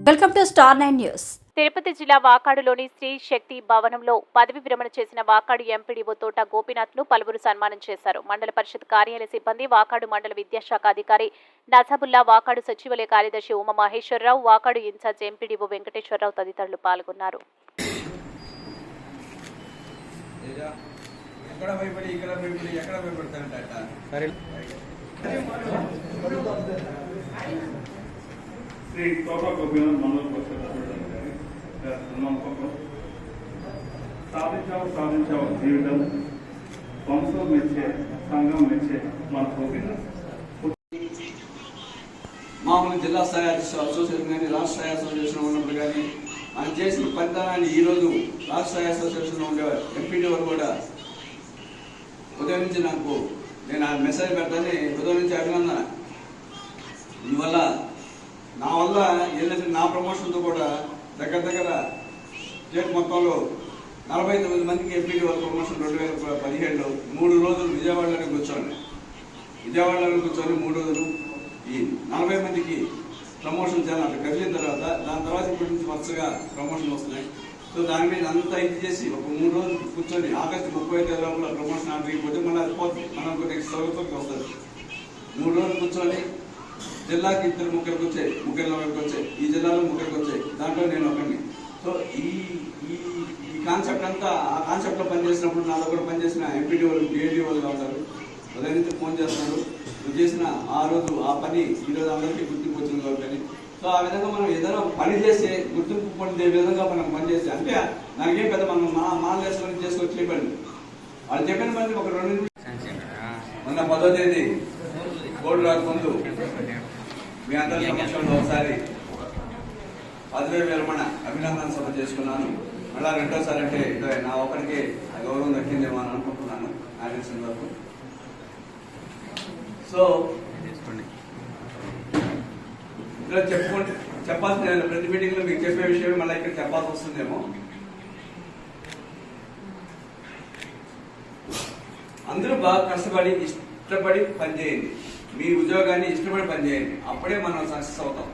Welcome to star 9 news. Tirupati జిల్లా వాకాడులోని శ్రీ శక్తి భవనంలో పదవి విరమణ చేసిన వాకాడు ఎంపీడీఓ తోట గోపీనాథ్ ను పలువురు సన్మానం చేశారు. మండల పరిషత్ కార్యాలయ సిబ్బంది, వాకాడు మండల విద్యాశాఖ అధికారి నజాబుల్లా, వాకాడు సచివాలయ కార్యదర్శి ఉమామహేశ్వరరావు, వాకాడు ఇన్ఛార్జ్ ఎంపీడీఓ వెంకటేశ్వరరావు తదితరులు పాల్గొన్నారు. శ్రీ తోట గోపీనాథ్ మండల పరిషత్ సాధించావు జీవితం వంశం మెచ్చే సంఘం మెచ్చే మన గోపీనాథ్. మామూలు జిల్లా స్థాయి అసోసియేషన్ కానీ రాష్ట్ర స్థాయి అసోసియేషన్ ఉన్నప్పుడు కానీ మనం చేసిన పనితనాన్ని ఈరోజు రాష్ట్ర స్థాయి అసోసియేషన్లో ఉండే ఎంపీడీ వారు కూడా ఉదయం నుంచి నేను ఆ మెసేజ్ పెడతాను. ఉదయం నుంచి అభినందన. దీనివల్ల నా వల్ల ఏంటంటే నా ప్రమోషన్తో కూడా దగ్గర స్టేట్ మొత్తంలో 49 మందికి ఎంపీడీ వారి ప్రమోషన్ 2017లో 3 రోజులు విజయవాడలోనే కూర్చొని 3 రోజులు ఈ 40 మందికి ప్రమోషన్ చేయాలి. అక్కడ కదిలిన తర్వాత దాని తర్వాత ఇప్పటి నుంచి వరుసగా ప్రమోషన్ వస్తున్నాయి. సో దాని మీద అంతా ఇది చేసి ఒక 3 రోజులు కూర్చొని ఆగస్టు 35 లోపల ప్రమోషన్ ఆగిపోతే మళ్ళీ అది పోతుంది, మనకు నెక్స్ట్ సౌకర్యం వస్తుంది. 3 రోజులు కూర్చొని జిల్లాకి 2 ముగ్గురికి వచ్చాయి, 3 వచ్చాయి, ఈ జిల్లాలో 3 వచ్చాయి, దాంట్లో నేను ఒకరిని. సో ఈ కాన్సెప్ట్ అంతా ఆ కాన్సెప్ట్లో పనిచేసినప్పుడు నా దగ్గర పనిచేసిన ఎంపీడీ వాళ్ళు, డిఏడీ వాళ్ళు ఉంటారు. ఉదయం నుంచి ఫోన్ చేస్తున్నారు, నువ్వు చేసిన ఆ రోజు ఆ పని ఈరోజు అందరికీ గుర్తింపు వచ్చింది కాబట్టి. సో ఆ విధంగా మనం ఏదైనా పని చేస్తే గుర్తింపు పొందే విధంగా మనం పనిచేస్తే అంటే దానికేం పెద్ద మనం మా దేశంలో చేసుకొచ్చి చెప్పండి. వాళ్ళు చెప్పిన పని ఒక 2 మొన్న 10వ తేదీ కోర్టు రాకముందు మీ అందరి సమక్షంలో ఒకసారి పదవి విరమణ అభినందన సభ చేసుకున్నాను. మళ్ళా రెండోసారి అంటే నా ఒకరికి గౌరవం దక్కిందేమో అని అనుకుంటున్నాను నాకు తెలిసిన వరకు. సో ఇలా చెప్పాల్సిన ప్రతి మీటింగ్ లో మీకు చెప్పే విషయం మళ్ళీ ఇక్కడ చెప్పాల్సి వస్తుందేమో. అందరూ బాగా కష్టపడి ఇష్టపడి పనిచేయండి, మీ ఉద్యోగాన్ని ఇష్టపడి పనిచేయండి, అప్పుడే మనం సక్సెస్ అవుతాం.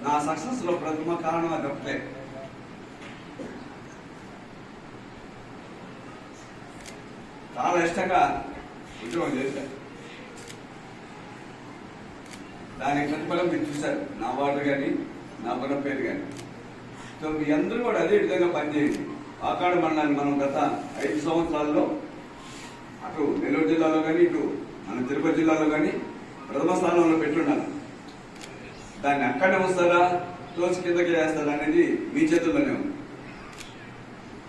నా సక్సెస్ లో ప్రథమ కారణం అది ఒకటే. చాలా ఇష్టంగా ఉద్యోగం చేశారు, దానికి ప్రతిఫలం మీరు చూశారు, నా వార్డు కానీ నా గుణం పేరు కానీ. సో మీ అందరూ కూడా అదే విధంగా పనిచేయండి. వాకాడు మండలాన్ని మనం గత 5 సంవత్సరాల్లో అటు నెల్లూరు జిల్లాలో కానీ ఇటు మన తిరుపతి జిల్లాలో కానీ ప్రథమ స్థానంలో పెట్టున్నాను. దాన్ని అక్కడే వస్తారా క్లోజ్ కిందకి వేస్తారా అనేది మీ చేతుల్లోనే ఉంది.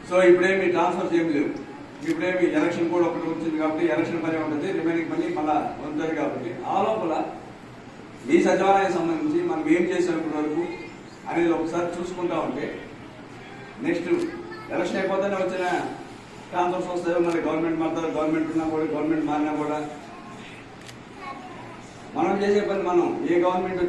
సో ఇప్పుడేమి ట్రాన్స్ఫర్స్ ఏమి లేవు, ఇప్పుడేమి ఎలక్షన్ కూడా ఒకటి వచ్చింది కాబట్టి ఎలక్షన్ పని ఉంటుంది, రిమైనింగ్ పని మళ్ళా ఉంటుంది కాబట్టి ఆ లోపల మీ సచివాలయానికి సంబంధించి మనం ఏం చేసినప్పటి వరకు అనేది ఒకసారి చూసుకుంటా ఉంటే నెక్స్ట్ ఎలక్షన్ అయిపోతేనే వచ్చిన ట్రాన్స్ఫర్స్ వస్తాయో, మరి గవర్నమెంట్ మారుతారు, గవర్నమెంట్ ఉన్నా కూడా గవర్నమెంట్ మారినా కూడా మనం చేసే పని మనం ఏ గవర్నమెంట్